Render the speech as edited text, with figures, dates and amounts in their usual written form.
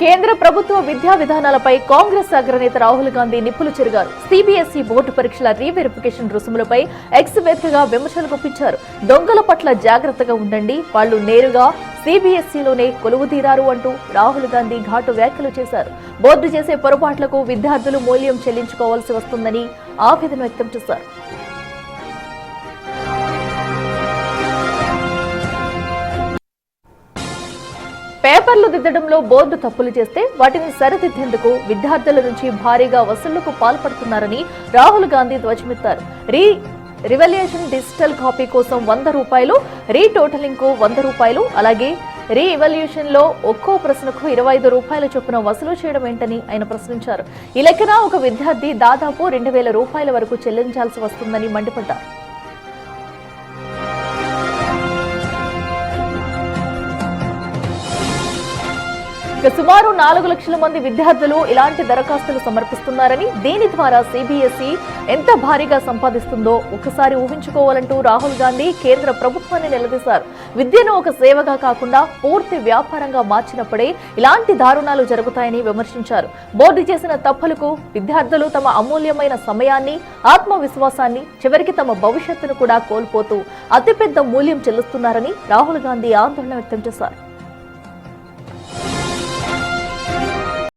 కేంద్ర ప్రభుత్వ విద్యా విధానాలపై కాంగ్రెస్ అగ్రనేత రాహుల్ గాంధీ నిప్పులు చెరిగారు. సిబిఎస్ఈ బోర్డు పరీక్షల రీవెరిఫికేషన్ రుసుములపై ఎక్స్ వేదికగా విమర్శలు గుప్పించారు. దొంగల పట్ల జాగ్రత్తగా ఉండండి, వాళ్లు నేరుగా సిబిఎస్ఈలోనే కొలువుదీరారు అంటూ రాహుల్ గాంధీ ఘాటు వ్యాఖ్యలు చేశారు. బోర్డు చేసే పొరపాట్లకు విద్యార్థులు మూల్యం చెల్లించుకోవాల్సి వస్తుందని ఆవేదన వ్యక్తం చేశారు. పేపర్లు దిద్దడంలో బోర్డు తప్పులు చేస్తే వాటిని సరిదిద్దేందుకు విద్యార్థుల నుంచి భారీగా వసూళ్లకు పాల్పడుతున్నారని రాహుల్ గాంధీ ధ్వజమెత్తారు. రివల్యూషన్ డిజిటల్ కాపీ కోసం ₹100, రీటోటలింగ్ కు ₹100, అలాగే రీ ఇవల్యూషన్ లో ఒక్కో ప్రశ్నకు ₹25 చొప్పున వసూలు చేయడం ఏంటని ఆయన ప్రశ్నించారు. ఈ లెక్కన ఒక విద్యార్థి దాదాపు ₹2000 వరకు చెల్లించాల్సి వస్తుందని మండిపడ్డారు. సుమారు 4 లక్షల మంది విద్యార్థులు ఇలాంటి దరఖాస్తులు సమర్పిస్తున్నారని, దీని ద్వారా సిబిఎస్ఈ ఎంత భారీగా సంపాదిస్తుందో ఒకసారి ఊహించుకోవాలంటూ రాహుల్ గాంధీ కేంద్ర ప్రభుత్వాన్ని నిలదీశారు. విద్యను ఒక సేవగా కాకుండా పూర్తి వ్యాపారంగా మార్చినప్పుడే ఇలాంటి దారుణాలు జరుగుతాయని విమర్శించారు. బోర్డు చేసిన తప్పులకు విద్యార్థులు తమ అమూల్యమైన సమయాన్ని, ఆత్మవిశ్వాసాన్ని, చివరికి తమ భవిష్యత్తును కూడా కోల్పోతూ అతిపెద్ద మూల్యం చెల్లిస్తున్నారని రాహుల్ గాంధీ ఆందోళన వ్యక్తం చేశారు.